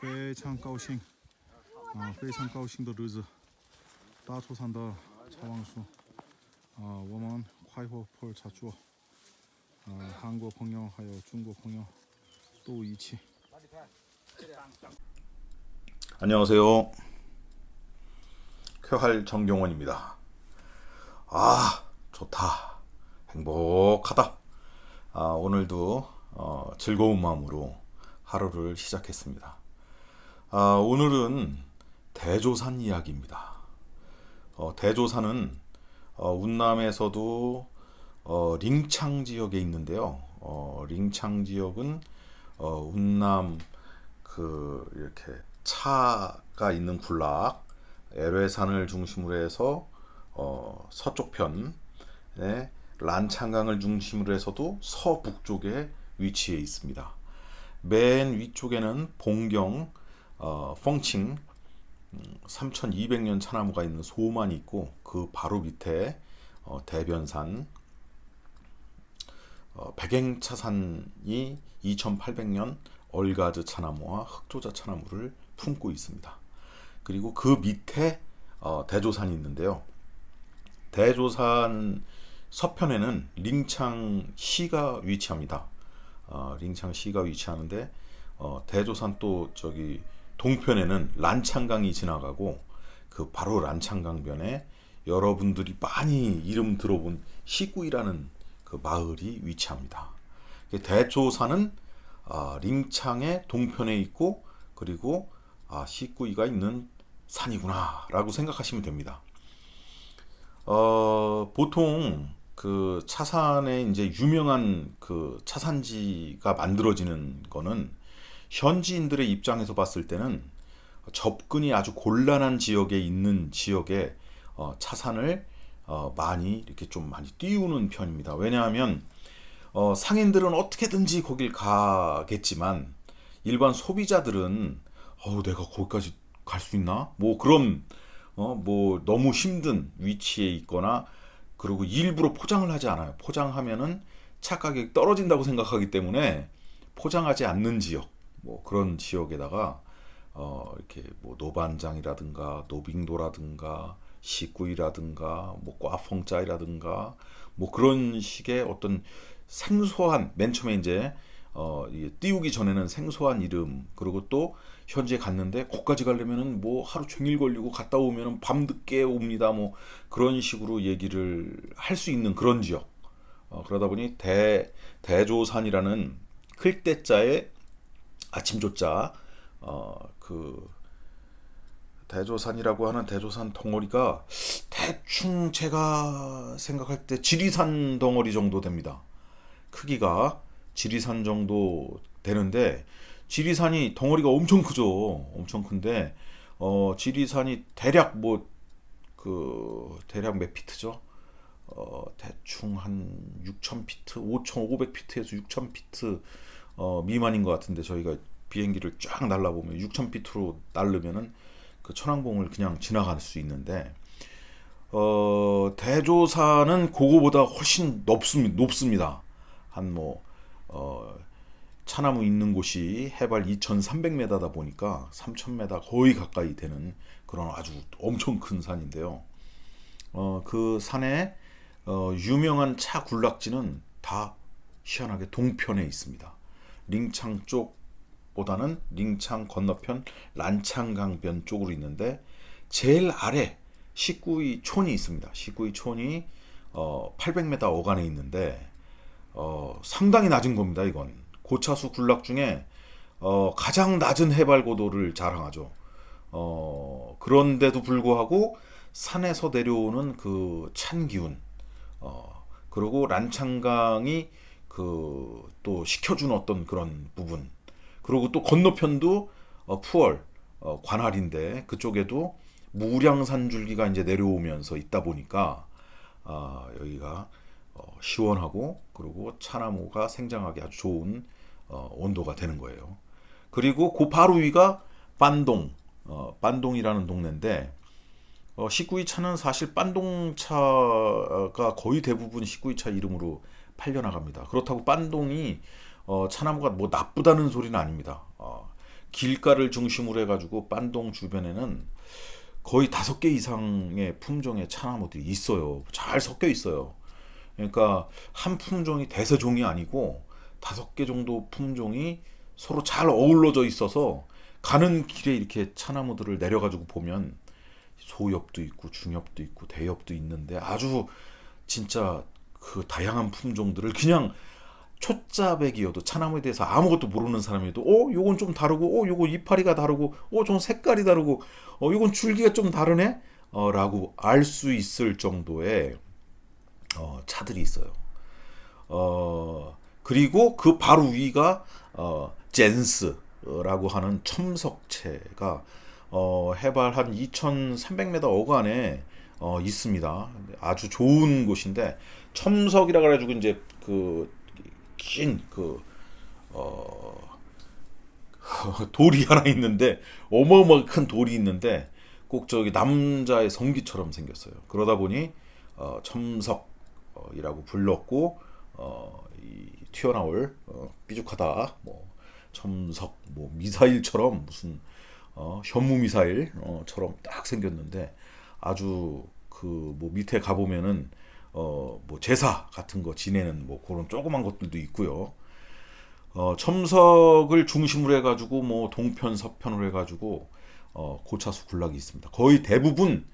非常高兴非常高兴的日子，大初山的茶王树我们快活坡茶主韩国朋友还有中国朋友都一起。 안녕하세요. 쾌활 정경원입니다. 좋다. 행복하다. 오늘도 즐거운 마음으로 하루를 시작했습니다. 오늘은 대조산 이야기입니다. 대조산은 운남에서도 링창 지역에 있는데요. 링창 지역은 운남 이렇게 차가 있는 군락 애뢰산을 중심으로 해서 서쪽 편에 란창강을 중심으로 해서도 서북쪽에 위치해 있습니다. 맨 위쪽에는 봉경 펑칭 3200년 차나무가 있는 소만이 있고, 그 바로 밑에 대변산 백행차산이 2800년 얼가즈 차나무와 흑조자 차나무를 품고 있습니다. 그리고 그 밑에 대조산이 있는데요. 대조산 서편에는 링창시가 위치합니다. 링창시가 위치하는데 대조산 또 저기 동편에는 란창강이 지나가고, 그 바로 란창강변에 여러분들이 많이 이름 들어본 시구이라는 그 마을이 위치합니다. 대조산은 링창의 동편에 있고, 그리고 시구이가 있는 산이구나 라고 생각하시면 됩니다. 보통 그 차산에 이제 유명한 그 차산지가 만들어지는 거는 현지인들의 입장에서 봤을 때는 접근이 아주 곤란한 지역에 있는 지역에 차산을 많이 이렇게 좀 많이 띄우는 편입니다. 왜냐하면 상인들은 어떻게든지 거길 가겠지만 일반 소비자들은 내가 거기까지 갈 수 있나? 뭐 그런 뭐 너무 힘든 위치에 있거나, 그리고 일부러 포장을 하지 않아요. 포장하면은 차 가격이 떨어진다고 생각하기 때문에 포장하지 않는 지역, 뭐 그런 지역에다가 이렇게 뭐 노반장이라든가 노빙도라든가 시구이라든가 뭐 꽈펑짜이라든가 뭐 그런 식의 어떤 생소한, 맨 처음에 이제 띄우기 전에는 생소한 이름, 그리고 또 현지에 갔는데 거기까지 가려면은 뭐 하루 종일 걸리고 갔다 오면은 밤늦게 옵니다. 뭐 그런 식으로 얘기를 할 수 있는 그런 지역. 그러다 보니 대조산이라는 클때자에 아침조자 그 대조산이라고 하는 대조산 덩어리가 대충 제가 생각할 때 지리산 덩어리 정도 됩니다. 크기가 지리산 정도 되는데, 지리산이 덩어리가 엄청 크죠. 엄청 큰데 지리산이 대략 대략 몇 피트죠? 대충 한 6,000피트, 5,500피트에서 6,000피트 미만인 것 같은데, 저희가 비행기를 쫙 날라보면 6,000피트로 날르면은 그 천왕봉을 그냥 지나갈 수 있는데, 대조산은 그거보다 훨씬 높습니다. 한 차나무 있는 곳이 해발 2,300m다 보니까 3,000m 거의 가까이 되는 그런 아주 엄청 큰 산인데요. 그 산에 유명한 차 군락지는 다 희한하게 동편에 있습니다. 링창 쪽보다는 링창 건너편 란창강변 쪽으로 있는데, 제일 아래 시구이 촌이 있습니다. 시구이 촌이 800m 어간에 있는데 상당히 낮은 겁니다. 이건 고차수 군락 중에 가장 낮은 해발 고도를 자랑하죠. 그런데도 불구하고 산에서 내려오는 그 찬 기운, 그리고 란창강이 또 식혀준 어떤 그런 부분, 그리고 또 건너편도 푸얼 관할인데 그쪽에도 무량산 줄기가 이제 내려오면서 있다 보니까 여기가 시원하고, 그리고 차나무가 생장하기 아주 좋은 온도가 되는 거예요. 그리고 그 바로 위가 빤동이라는 동네인데, 시구이 차는 사실 빤동차가 거의 대부분 시구이 차 이름으로 팔려나갑니다. 그렇다고 빤동이 차나무가 뭐 나쁘다는 소리는 아닙니다. 길가를 중심으로 해가지고 빤동 주변에는 거의 5개 이상의 품종의 차나무들이 있어요. 잘 섞여 있어요. 그러니까 한 품종이 대세종이 아니고 5개 정도 품종이 서로 잘 어우러져 있어서 가는 길에 이렇게 차나무들을 내려가지고 보면 소엽도 있고 중엽도 있고 대엽도 있는데 아주 진짜 그 다양한 품종들을 그냥 초짜배기여도 차나무에 대해서 아무것도 모르는 사람이도 요건 좀 다르고 요거 이파리가 다르고 좀 색깔이 다르고 요건 줄기가 좀 다르네 라고 알 수 있을 정도의 차들이 있어요. 그리고 그 바로 위가 젠스라고 하는 첨석체가 해발 한 2,300m 어간에 있습니다. 아주 좋은 곳인데 첨석이라 그래가지고 이제 그 긴 돌이 하나 있는데 어마어마하게 큰 돌이 있는데 꼭 저기 남자의 성기처럼 생겼어요. 그러다 보니 첨석이라고 불렀고 이 튀어나올 삐죽하다 뭐 첨석 뭐 미사일처럼 무슨 현무 미사일처럼 딱 생겼는데 아주 그 뭐 밑에 가보면은 뭐 제사 같은 거 지내는 뭐 그런 조그만 것들도 있고요. 첨석을 중심으로 해가지고 뭐 동편 서편으로 해가지고 고차수 군락이 있습니다. 거의 대부분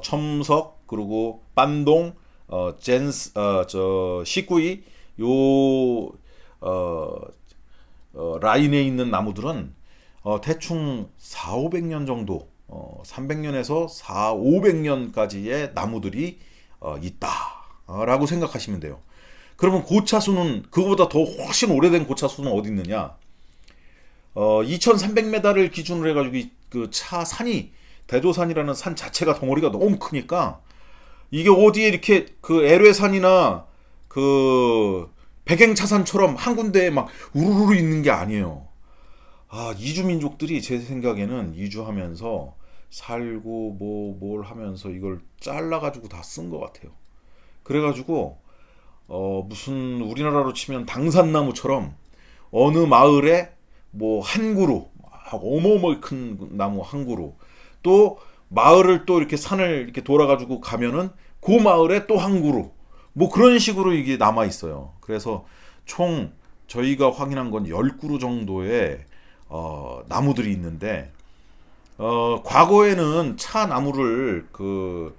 첨석 그리고 빤동 젠스 저 시꾸이 요 라인에 있는 나무들은 대충 4, 500년 정도 300년에서 4, 500년까지의 나무들이 있다라고 생각하시면 돼요. 그러면 고차수는 그거보다 더 훨씬 오래된 고차수는 어디 있느냐? 2,300m를 기준으로 해가지고 그 차 산이 대조산이라는 산 자체가 덩어리가 너무 크니까 이게 어디에 이렇게 그 애뢰산이나 그 백행차산처럼 한 군데에 막 우르르 있는 게 아니에요. 이주민족들이 제 생각에는 이주하면서 살고 뭘 하면서 이걸 잘라가지고 다 쓴 것 같아요. 그래가지고 무슨 우리나라로 치면 당산나무처럼 어느 마을에 뭐 한 그루 어마어마하게 큰 나무 한 그루 또 마을을 또 이렇게 산을 이렇게 돌아가지고 가면은 그 마을에 또 한 그루 뭐 그런 식으로 이게 남아 있어요. 그래서 총 저희가 확인한 건 10그루 정도의 나무들이 있는데 과거에는 차 나무를 그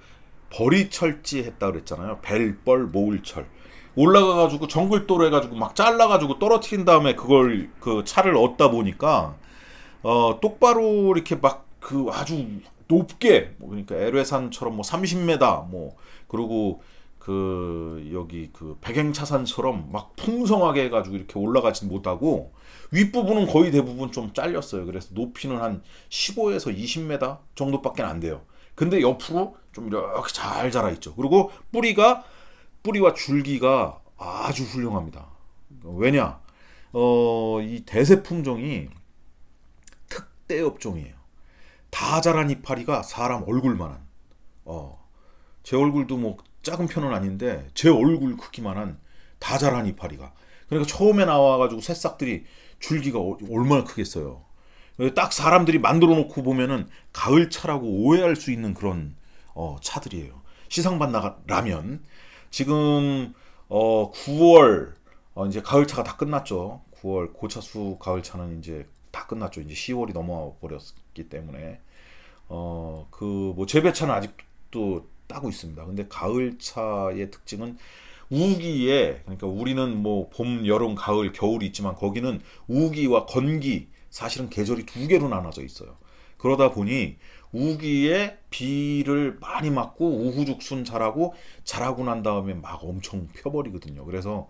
버리철지 했다 그랬잖아요. 벨벌 모을철 올라가가지고 정글도로 해가지고 막 잘라가지고 떨어뜨린 다음에 그걸 그 차를 얻다 보니까 똑바로 이렇게 막 그 아주 높게 뭐 그러니까 애뢰산처럼 뭐 30m 뭐 그리고 그 여기 그 백행차산처럼 막 풍성하게 해가지고 이렇게 올라가지 못하고 윗부분은 거의 대부분 좀 잘렸어요. 그래서 높이는 한 15에서 20m 정도밖에 안 돼요. 근데 옆으로 좀 이렇게 잘 자라 있죠. 그리고 뿌리와 줄기가 아주 훌륭합니다. 왜냐? 이 대세 품종이 특대 업종이에요. 다 자란 이파리가 사람 얼굴만한. 제 얼굴도 뭐 작은 편은 아닌데 제 얼굴 크기만한 다 자란 이파리가. 그러니까 처음에 나와가지고 새싹들이 줄기가 얼마나 크겠어요. 딱 사람들이 만들어 놓고 보면은 가을차라고 오해할 수 있는 그런 차들이에요. 시상반 나라면 지금 9월 이제 가을차가 다 끝났죠. 9월 고차수 가을차는 이제 다 끝났죠. 이제 10월이 넘어와 버렸기 때문에 그 뭐 재배차는 아직도 따고 있습니다. 근데 가을차의 특징은 우기에 그러니까 우리는 뭐 봄, 여름, 가을, 겨울이 있지만 거기는 우기와 건기 사실은 계절이 두 개로 나눠져 있어요. 그러다 보니 우기에 비를 많이 맞고 우후죽순 자라고 난 다음에 막 엄청 펴버리거든요. 그래서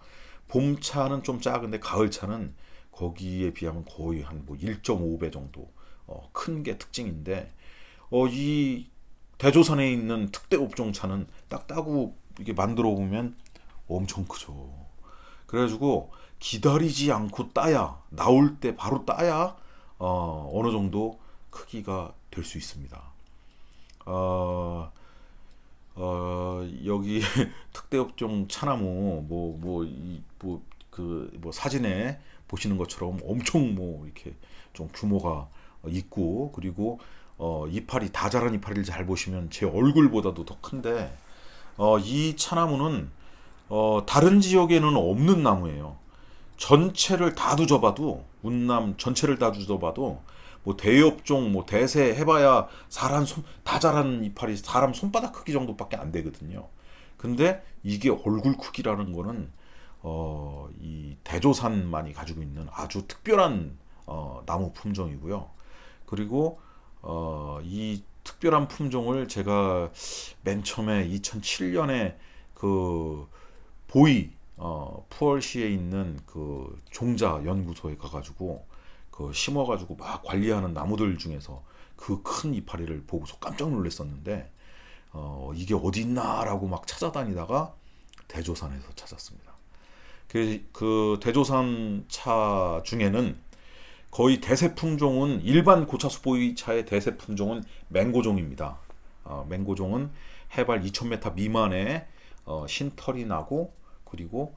봄차는 좀 작은데 가을차는 거기에 비하면 거의 한 뭐 1.5배 정도 큰 게 특징인데 이 대조산에 있는 특대 업종차는 딱 따고 이게 만들어 보면 엄청 크죠. 그래가지고 기다리지 않고 따야 나올 때 바로 따야 어느 정도 크기가 될 수 있습니다. 여기 특대 업종 차나무 그 뭐 사진에 보시는 것처럼 엄청 뭐 이렇게 좀 규모가 있고, 그리고 이파리, 다 자란 이파리를 잘 보시면 제 얼굴보다도 더 큰데, 이 차나무는 다른 지역에는 없는 나무예요. 전체를 다 두져봐도, 운남 전체를 다 두져봐도 뭐 대엽종, 뭐 대세 해봐야 다 자란 이파리 사람 손바닥 크기 정도밖에 안 되거든요. 근데 이게 얼굴 크기라는 거는 이 대조산만이 가지고 있는 아주 특별한 나무 품종이고요. 그리고 이 특별한 품종을 제가 맨 처음에 2007년에 그 보이 푸얼시에 있는 그 종자 연구소에 가가지고 그 심어가지고 막 관리하는 나무들 중에서 그 큰 이파리를 보고서 깜짝 놀랐었는데, 이게 어디 있나라고 막 찾아다니다가 대조산에서 찾았습니다. 그 대조산 차 중에는 거의 대세 품종은, 일반 고차수 보이차의 대세 품종은 맹고종입니다. 맹고종은 해발 2000m 미만의 신털이 나고, 그리고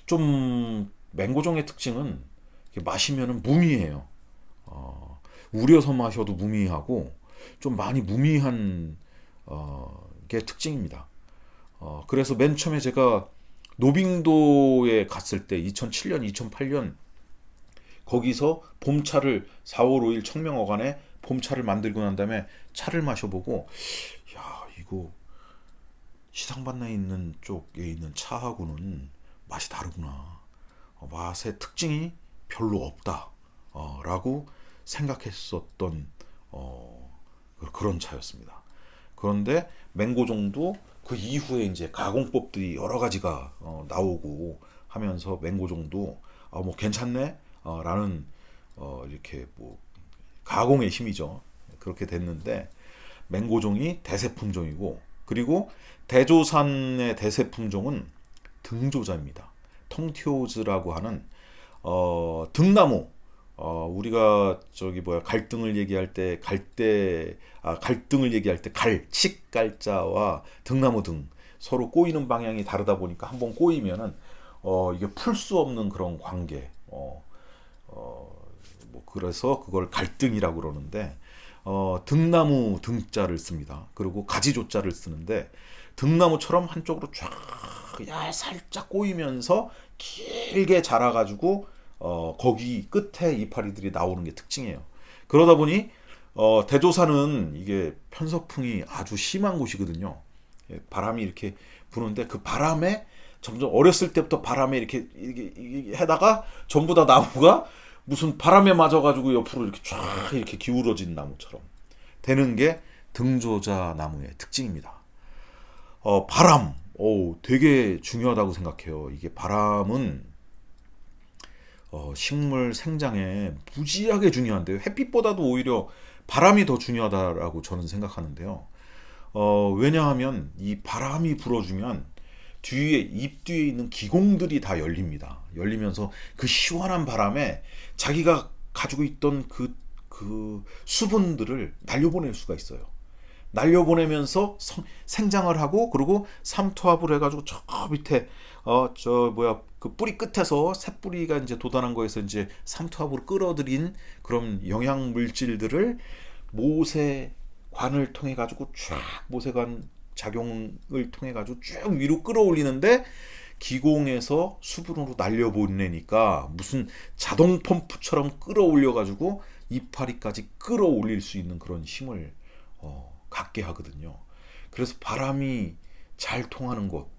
좀 맹고종의 특징은 마시면은 무미해요. 우려서 마셔도 무미하고 좀 많이 무미한 게 특징입니다. 그래서 맨 처음에 제가 노빙도에 갔을 때 2007년, 2008년 거기서 봄차를 4월 5일 청명어간에 봄차를 만들고 난 다음에 차를 마셔보고, 야, 이거 시상반나에 있는 쪽에 있는 차하고는 맛이 다르구나. 맛의 특징이 별로 없다. 라고 생각했었던 그런 차였습니다. 그런데 맹고종도 그 이후에 이제 가공법들이 여러 가지가 나오고 하면서 맹고종도 뭐 괜찮네 라는 이렇게 뭐 가공의 힘이죠. 그렇게 됐는데 맹고종이 대세 품종이고, 그리고 대조산의 대세 품종은 등조자입니다. 텅티오즈라고 하는 등나무. 우리가 저기 뭐야, 갈등을 얘기할 때 갈등을 얘기할 때 칡갈자와 등나무 등 서로 꼬이는 방향이 다르다 보니까 한번 꼬이면은 이게 풀 수 없는 그런 관계. 뭐 그래서 그걸 갈등이라고 그러는데, 등나무 등자를 씁니다. 그리고 가지조자를 쓰는데, 등나무처럼 한쪽으로 쫙 살짝 꼬이면서 길게 자라가지고 거기 끝에 이파리들이 나오는 게 특징이에요. 그러다 보니 대조산은 이게 편서풍이 아주 심한 곳이거든요. 바람이 이렇게 부는데 그 바람에 점점, 어렸을 때부터 바람에 이렇게 해다가 전부 다 나무가 무슨 바람에 맞아가지고 옆으로 이렇게 쫙 이렇게 기울어진 나무처럼 되는 게 등조자 나무의 특징입니다. 바람, 되게 중요하다고 생각해요. 이게 바람은 식물 생장에 무지하게 중요한데요. 햇빛보다도 오히려 바람이 더 중요하다라고 저는 생각하는데요. 왜냐하면 이 바람이 불어주면 잎 뒤에 있는 기공들이 다 열립니다. 열리면서 그 시원한 바람에 자기가 가지고 있던 그 수분들을 날려보낼 수가 있어요. 날려보내면서 생장을 하고, 그리고 삼투압을 해가지고 저 밑에 그 뿌리 끝에서 새뿌리가 이제 돋아난 거에서 이제 삼투압으로 끌어들인 그런 영양 물질들을 모세관을 통해 가지고 쫙, 모세관 작용을 통해 가지고 쭉 위로 끌어올리는데, 기공에서 수분으로 날려보내니까 무슨 자동 펌프처럼 끌어올려 가지고 이파리까지 끌어올릴 수 있는 그런 힘을 갖게 하거든요. 그래서 바람이 잘 통하는 곳,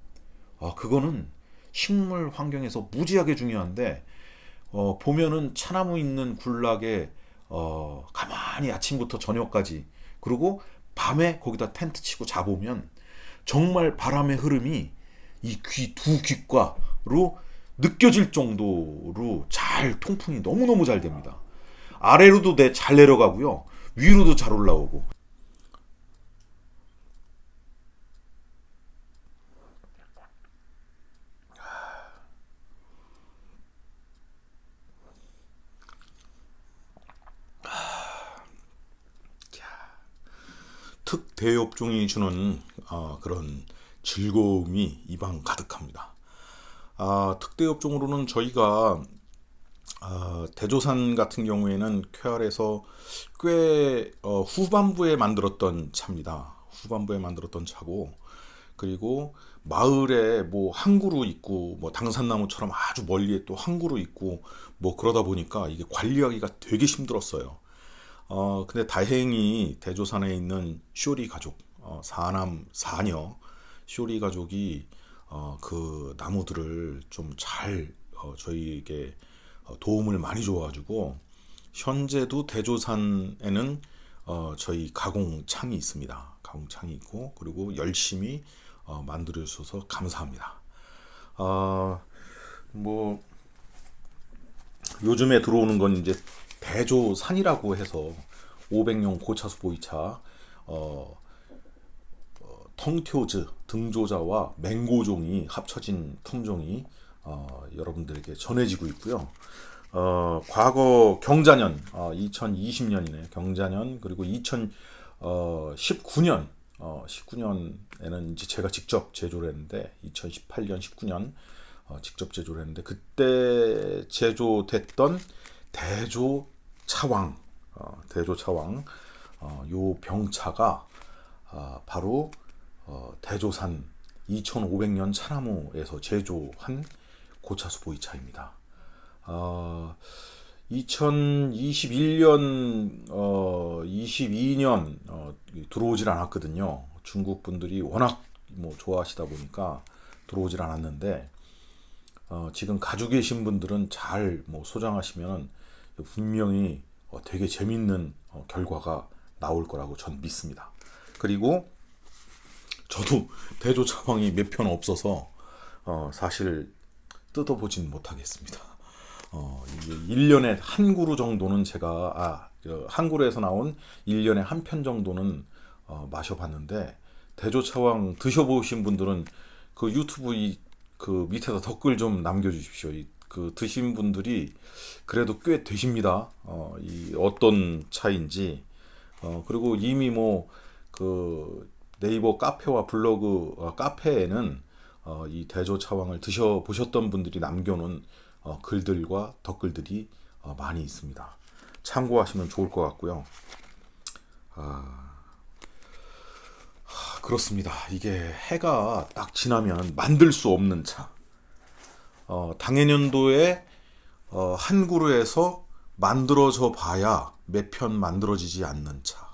그거는 식물 환경에서 무지하게 중요한데, 보면은 차나무 있는 굴락에 가만히 아침부터 저녁까지, 그리고 밤에 거기다 텐트 치고 자보면 정말 바람의 흐름이 이 두 귓가로 느껴질 정도로 잘 통풍이 너무너무 잘 됩니다. 아래로도 잘 내려가고요, 위로도 잘 올라오고. 특대엽종이 주는 그런 즐거움이 입안 가득합니다. 특대 업종으로는 저희가 대조산 같은 경우에는 쾌활에서 꽤 후반부에 만들었던 차입니다. 후반부에 만들었던 차고, 그리고 마을에 뭐 한 그루 있고 뭐 당산나무처럼 아주 멀리에 또 한 그루 있고 뭐 그러다 보니까 이게 관리하기가 되게 힘들었어요. 근데 다행히 대조산에 있는 쇼리 가족, 사남 사녀 쇼리 가족이 그 나무들을 좀 잘 저희에게 도움을 많이 줘가지고 현재도 대조산에는 저희 가공창이 있습니다. 가공창이 있고, 그리고 열심히 만들어 주셔서 감사합니다. 뭐 요즘에 들어오는 건 이제 대조산이라고 해서 500년 고차수 보이차, 텅톑즈 등조자와 맹고종이 합쳐진 품종이 여러분들에게 전해지고 있고요. 과거 경자년, 2020년이네 경자년, 그리고 2019년 19년에는 이제 제가 직접 제조를 했는데, 2018년 19년 직접 제조를 했는데, 그때 제조됐던 대조 차왕, 요 병차가 바로 대조산 2500년 차나무에서 제조한 고차수 보이차입니다. 2021년, 22년 들어오질 않았거든요. 중국 분들이 워낙 뭐 좋아하시다 보니까 들어오질 않았는데, 지금 가지고 계신 분들은 잘 뭐 소장하시면 분명히 되게 재밌는 결과가 나올 거라고 전 믿습니다. 그리고 저도 대조차왕이 몇 편 없어서 사실 뜯어보진 못하겠습니다. 이게 1년에 한 그루 정도는 제가 한 그루에서 나온 1년에 한 편 정도는 마셔봤는데, 대조차왕 드셔보신 분들은 그 유튜브 그 밑에다 댓글 좀 남겨주십시오. 그 드신 분들이 그래도 꽤 되십니다. 이 어떤 차인지. 그리고 이미 뭐 그 네이버 카페와 블로그 카페에는 이 대조차왕을 드셔보셨던 분들이 남겨놓은 글들과 댓글들이 많이 있습니다. 참고하시면 좋을 것 같고요. 그렇습니다. 이게 해가 딱 지나면 만들 수 없는 차. 당해년도에 한 그루에서 만들어져 봐야 몇 편 만들어지지 않는 차.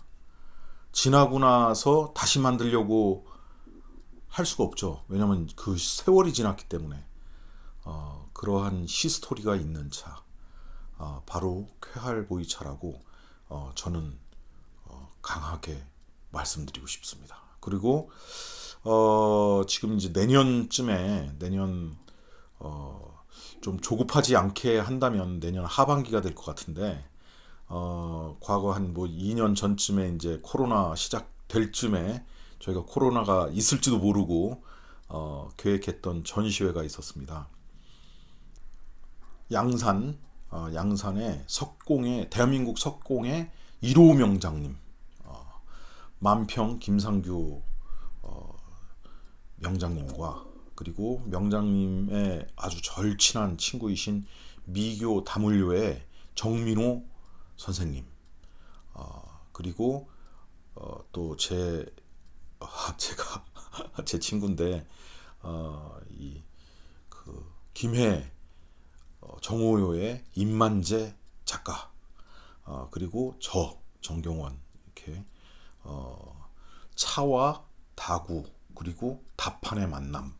지나고 나서 다시 만들려고 할 수가 없죠. 왜냐면 그 세월이 지났기 때문에. 그러한 히스토리가 있는 차, 바로 쾌활 보이차라고 저는 강하게 말씀드리고 싶습니다. 그리고 지금 이제 내년 좀 조급하지 않게 한다면 내년 하반기가 될 것 같은데, 과거 한 뭐 2년 전쯤에 이제 코로나 시작될 쯤에 저희가 코로나가 있을지도 모르고 계획했던 전시회가 있었습니다. 양산의 석공의 대한민국 석공의 1호 명장님, 만평 김상규 명장님과, 그리고 명장님의 아주 절친한 친구이신 미교 다물교의 정민호 선생님, 그리고 또 제가 제 친구인데, 이 그 김해 정호요의 임만재 작가, 그리고 저 정경원, 이렇게 차와 다구 그리고 답판의 만남,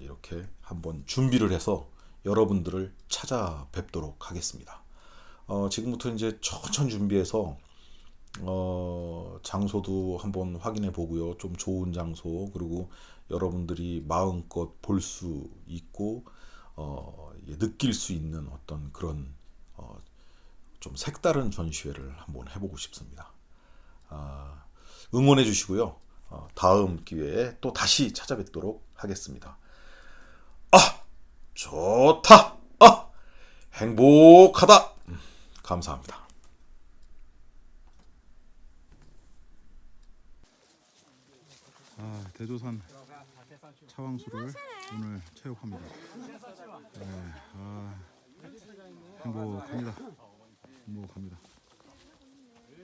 이렇게 한번 준비를 해서 여러분들을 찾아뵙도록 하겠습니다. 지금부터 이제 천천히 준비해서 장소도 한번 확인해 보고요. 좀 좋은 장소, 그리고 여러분들이 마음껏 볼 수 있고 느낄 수 있는 어떤 그런 좀 색다른 전시회를 한번 해보고 싶습니다. 응원해 주시고요. 다음 기회에 또 다시 찾아뵙도록 하겠습니다. 좋다. 행복하다. 감사합니다. 대조산 차왕수를 오늘 체육합니다. 네, 행복합니다. 행복합니다.